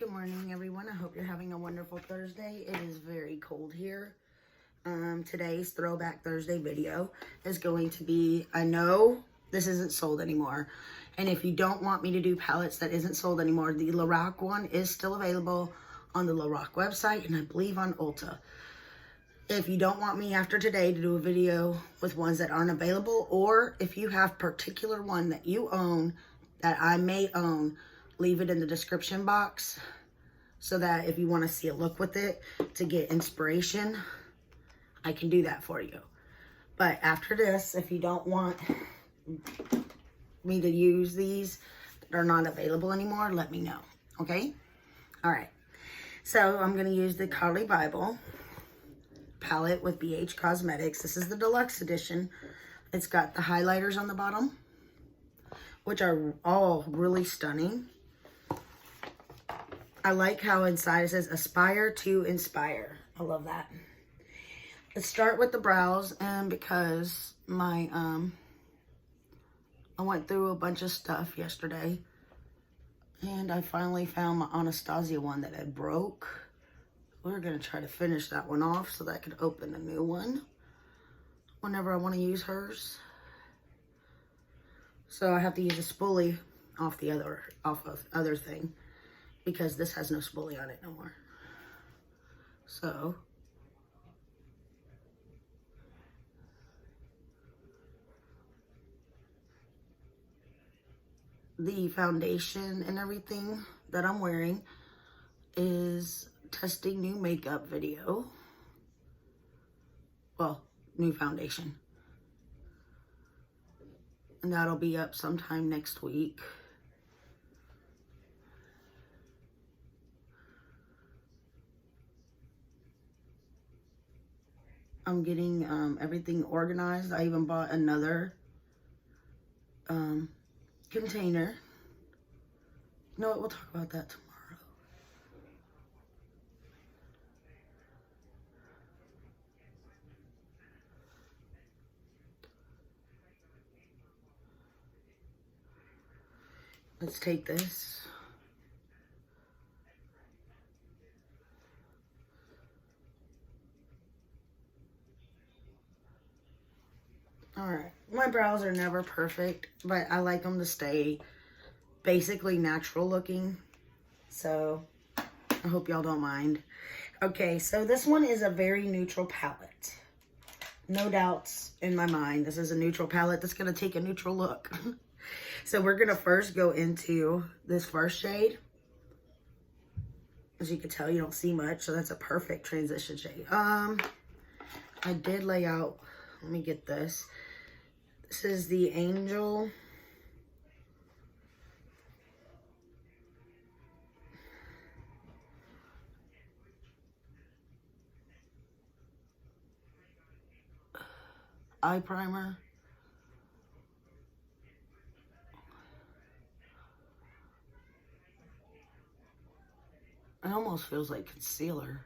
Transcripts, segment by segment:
Good morning, everyone. I hope you're having a wonderful Thursday. It is very cold here. Today's Throwback Thursday video is going to be, I know this isn't sold anymore. And if you don't want me to do palettes that isn't sold anymore, the Lorac one is still available on the Lorac website and I believe on Ulta. If you don't want me after today to do a video with ones that aren't available, or if you have particular one that you own that I may own, leave it in the description box so that if you want to see a look with it to get inspiration, I can do that for you. But after this, if you don't want me to use these that are not available anymore, let me know, okay? All right, so I'm going to use the Carli Bybel palette with BH Cosmetics. This is the deluxe edition. It's got the highlighters on the bottom, which are all really stunning. I like how inside it says aspire to inspire. I love that. Let's start with the brows, and because my I went through a bunch of stuff yesterday and I finally found my Anastasia one that had broke. We're gonna try to finish that one off so that I could open a new one whenever I want to use hers. So I have to use a spoolie off of other thing, because this has no spoolie on it no more. So the foundation and everything that I'm wearing is testing new makeup video. Well, new foundation. And that'll be up sometime next week. I'm getting everything organized. I even bought another container. You know what? We'll talk about that tomorrow. Let's take this. Alright, my brows are never perfect, but I like them to stay basically natural looking. So, I hope y'all don't mind. Okay, so this one is a very neutral palette. No doubts in my mind. This is a neutral palette that's going to take a neutral look. So we're going to first go into this first shade. As you can tell, you don't see much, so that's a perfect transition shade. I did lay out, let me get this. This is the Angel. Eye primer. It almost feels like concealer.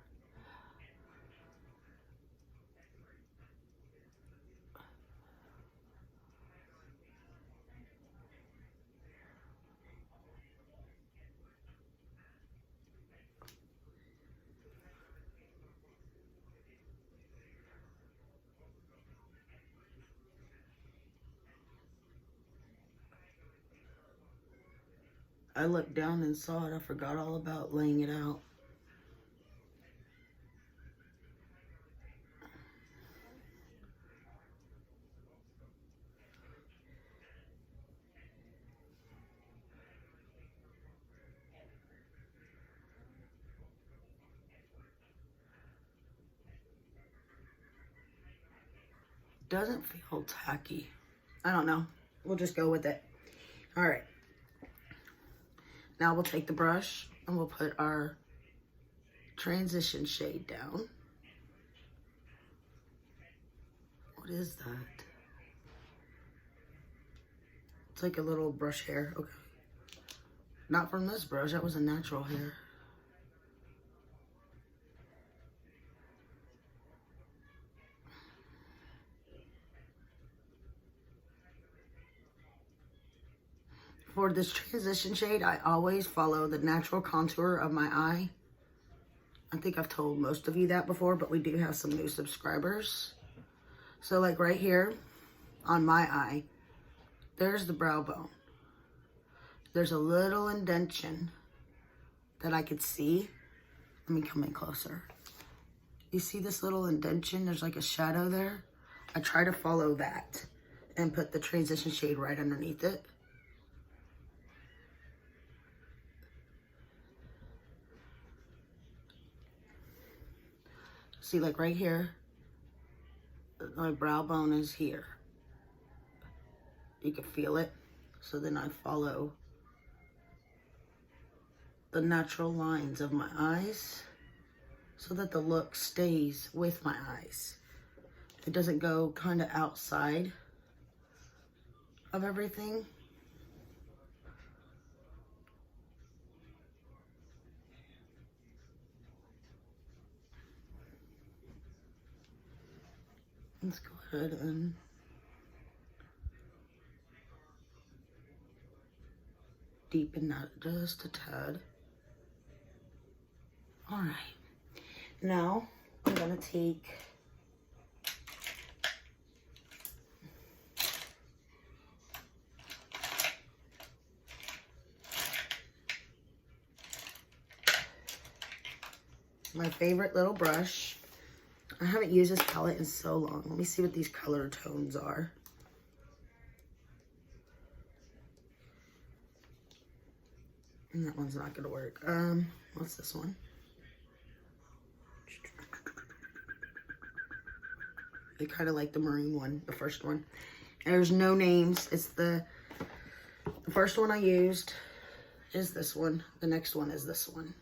I looked down and saw it. I forgot all about laying it out. Doesn't feel tacky. I don't know. We'll just go with it. All right. Now we'll take the brush and we'll put our transition shade down. What is that? It's like a little brush hair. Okay. Not from this brush. That was a natural hair. For this transition shade, I always follow the natural contour of my eye. I think I've told most of you that before, but we do have some new subscribers. So like right here on my eye, there's the brow bone. There's a little indentation that I could see. Let me come in closer. You see this little indentation? There's like a shadow there. I try to follow that and put the transition shade right underneath it. See, like right here, my brow bone is here. You can feel it. So then I follow the natural lines of my eyes so that the look stays with my eyes. It doesn't go kind of outside of everything. Let's go ahead and deepen that just a tad. All right, now I'm gonna take my favorite little brush. I haven't used this palette in so long. Let me see what these color tones are. And that one's not gonna work. What's this one? I kind of like the marine one, the first one. There's no names. It's the first one I used is this one. The next one is this one.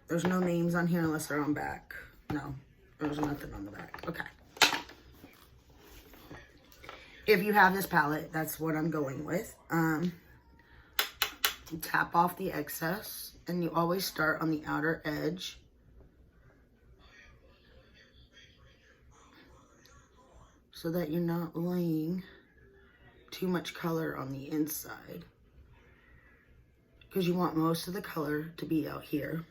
There's no names on here unless they're on back. No, there's nothing on the back. Okay. If you have this palette, that's what I'm going with. You tap off the excess, and you always start on the outer edge. So that you're not laying too much color on the inside. Because you want most of the color to be out here.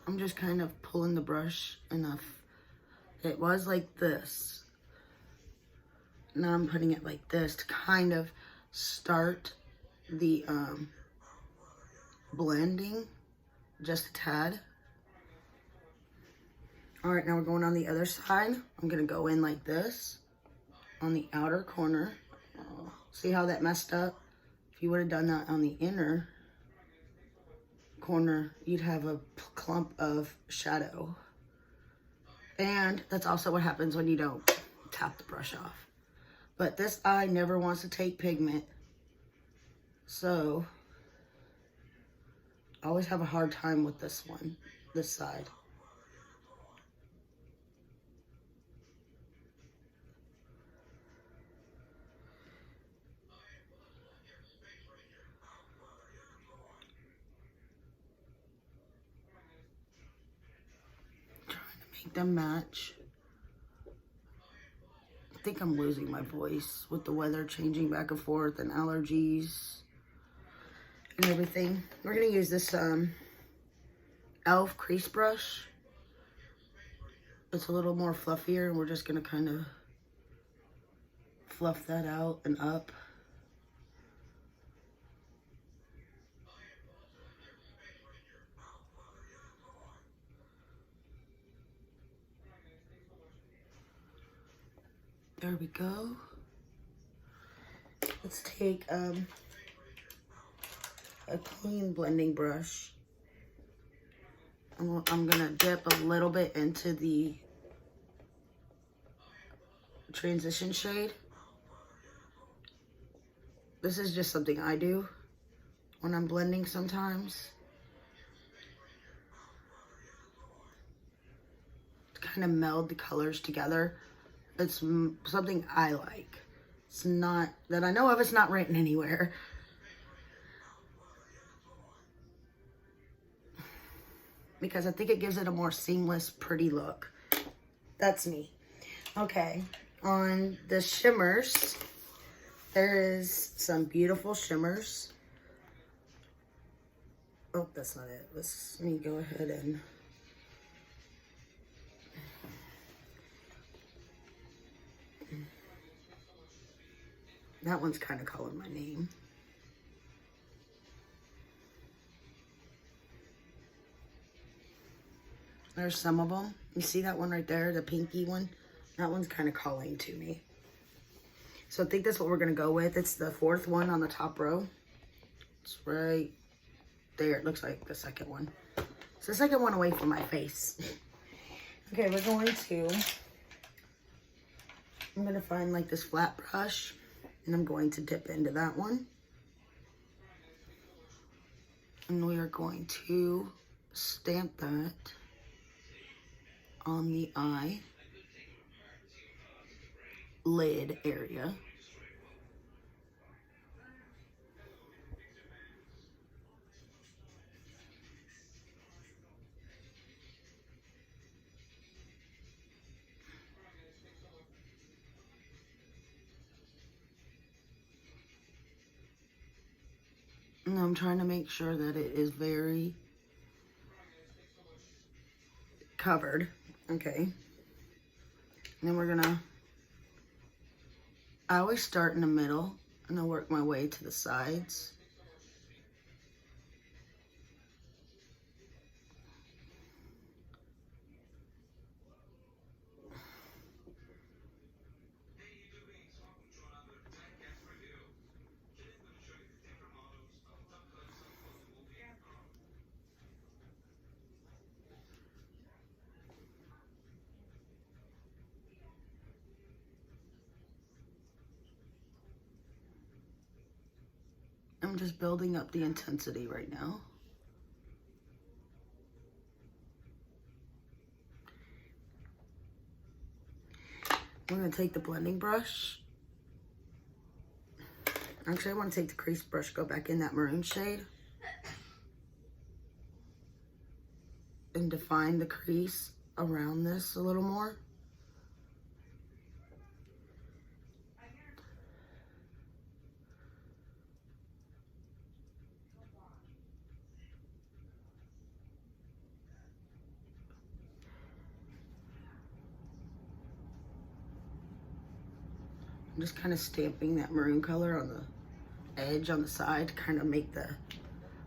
I'm just kind of pulling the brush enough. It was like this. Now I'm putting it like this to kind of start the blending just a tad. All right, now we're going on the other side. I'm gonna go in like this on the outer corner. See how that messed up? If you would have done that on the inner corner, you'd have a clump of shadow. And that's also what happens when you don't tap the brush off. But this eye never wants to take pigment, so I always have a hard time with this one, this side. Them match. I think I'm losing my voice with the weather changing back and forth and allergies and everything. We're gonna use this e.l.f. crease brush. It's a little more fluffier, and we're just gonna kind of fluff that out and up. There we go. Let's take a clean blending brush. I'm gonna dip a little bit into the transition shade. This is just something I do when I'm blending sometimes. To kind kind of meld the colors together. It's something I like. It's not, that I know of, it's not written anywhere. Because I think it gives it a more seamless, pretty look. That's me. Okay, on the shimmers, there is some beautiful shimmers. Oh, that's not it. Let me go ahead and... That one's kind of calling my name. There's some of them. You see that one right there, the pinky one? That one's kind of calling to me. So I think that's what we're going to go with. It's the fourth one on the top row. It's right there. It looks like the second one. It's the second one away from my face. Okay, we're going to... I'm going to find like this flat brush. And I'm going to dip into that one. And we are going to stamp that on the eye lid area. And I'm trying to make sure that it is very covered. Okay. And then we're gonna, I always start in the middle and I'll work my way to the sides. I'm just building up the intensity right now. I'm going to take the blending brush. Actually, I want to take the crease brush, go back in that maroon shade. And define the crease around this a little more. I'm just kind of stamping that maroon color on the edge on the side to kind of make the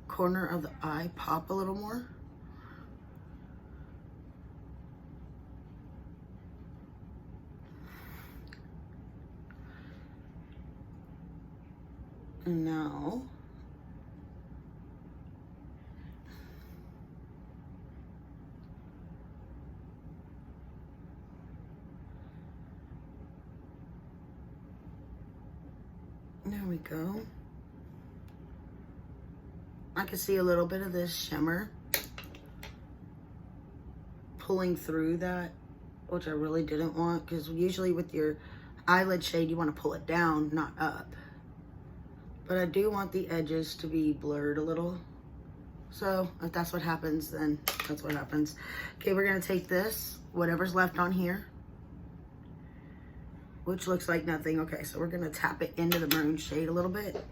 corner of the eye pop a little more. And now there we go. I can see a little bit of this shimmer pulling through that, which I really didn't want, because usually with your eyelid shade, you want to pull it down, not up. But I do want the edges to be blurred a little. So if that's what happens, then that's what happens. Okay, we're gonna take this, whatever's left on here, which looks like nothing. Okay, so we're gonna tap it into the maroon shade a little bit.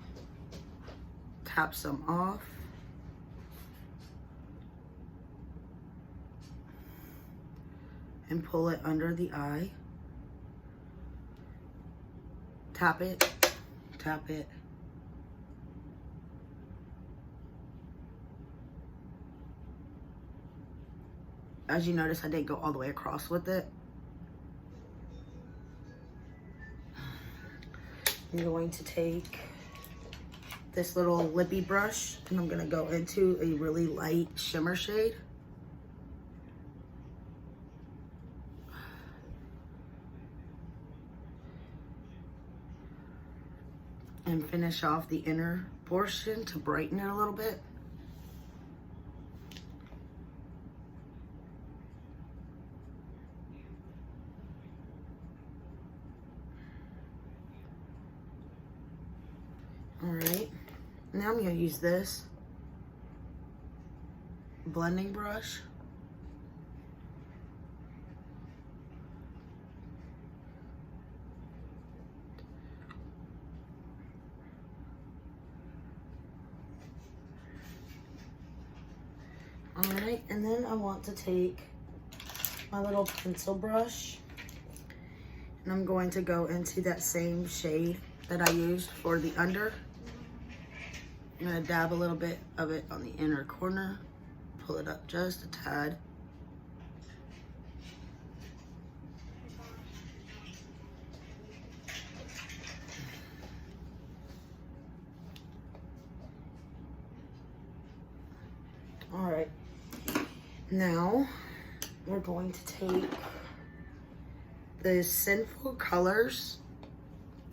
Tap some off. And pull it under the eye. Tap it, tap it. As you notice, I didn't go all the way across with it. I'm going to take this little lippy brush and I'm gonna go into a really light shimmer shade. And finish off the inner portion to brighten it a little bit. All right, now I'm gonna use this blending brush. All right, and then I want to take my little pencil brush and I'm going to go into that same shade that I used for the under. I'm gonna dab a little bit of it on the inner corner, pull it up just a tad. All right, now we're going to take the Sinful Colors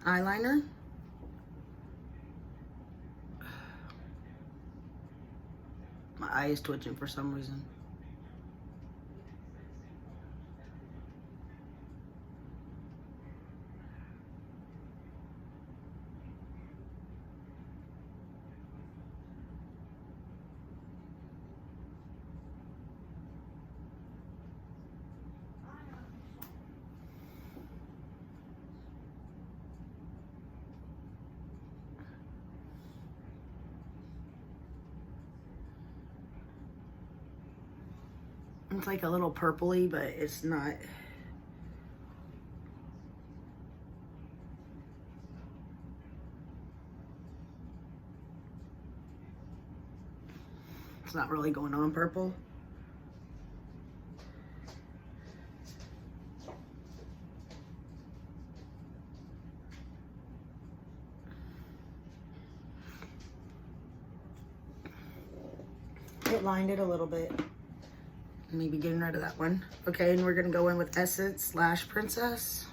eyeliner. My eye is twitching for some reason. It's like a little purpley, but it's not. It's not really going on purple. It lined it a little bit. Maybe getting rid of that one. Okay, and we're gonna go in with Essence / Princess.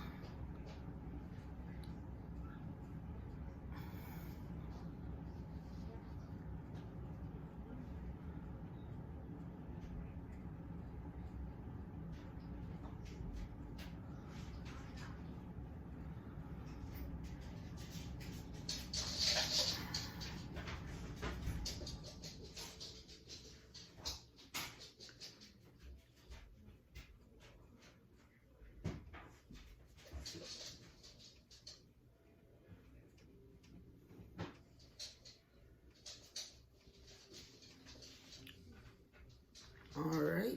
All right.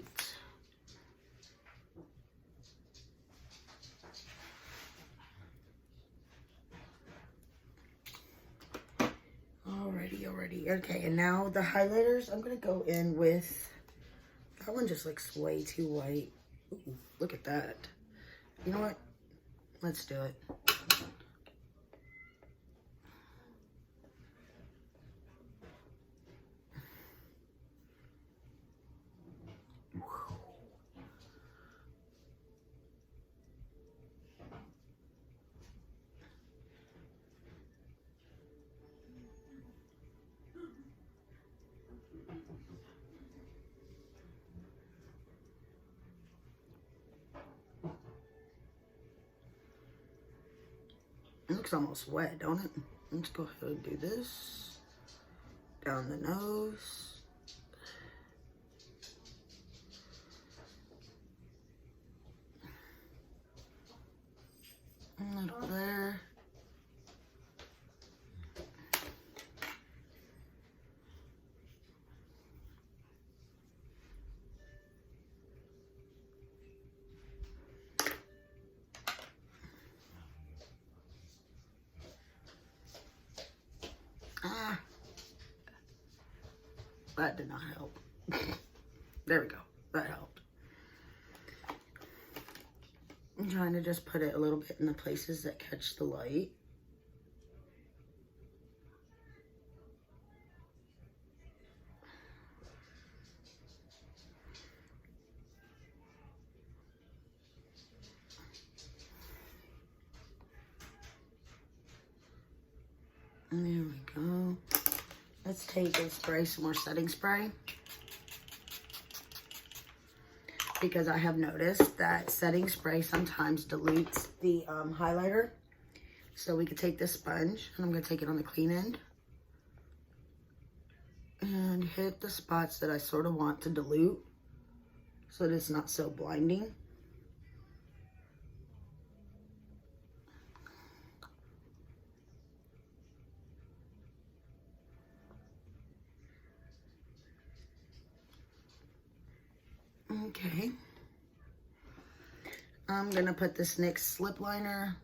Alrighty. Okay, and now the highlighters, I'm gonna go in with, that one just looks way too white. Ooh, look at that. You know what? Let's do it. It looks almost wet, don't it? Let's go ahead and do this. Down the nose. A little there. That did not help. There we go. That helped. I'm trying to just put it a little bit in the places that catch the light. And there we go. Let's take and spray some more setting spray, because I have noticed that setting spray sometimes dilutes the highlighter. So we could take this sponge, and I'm going to take it on the clean end. and hit the spots that I sort of want to dilute so that it's not so blinding. Okay. I'm gonna put this NYX slip liner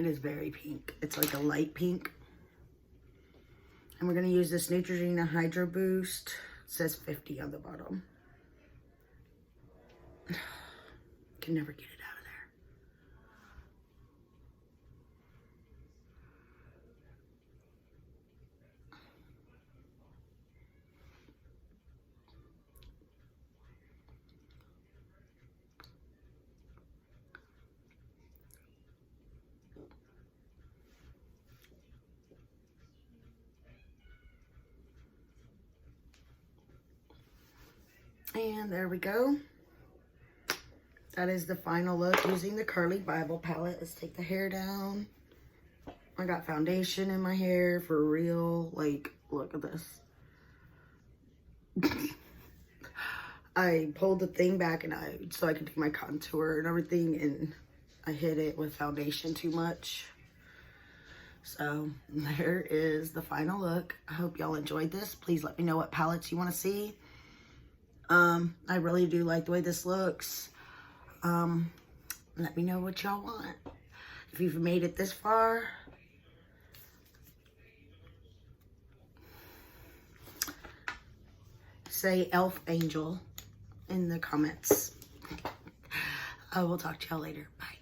It is very pink. It's like a light pink. And we're going to use this Neutrogena Hydro Boost. It says 50 on the bottom. Can never get it out of there. And there we go. That is the final look using the Carli Bybel palette. Let's take the hair down. I got foundation in my hair for real. Like, look at this. I pulled the thing back and so I could do my contour and everything, and I hit it with foundation too much. So there is the final look. I hope y'all enjoyed this. Please let me know what palettes you want to see. I really do like the way this looks. Let me know what y'all want. If you've made it this far, say Elf Angel in the comments. I will talk to y'all later. Bye.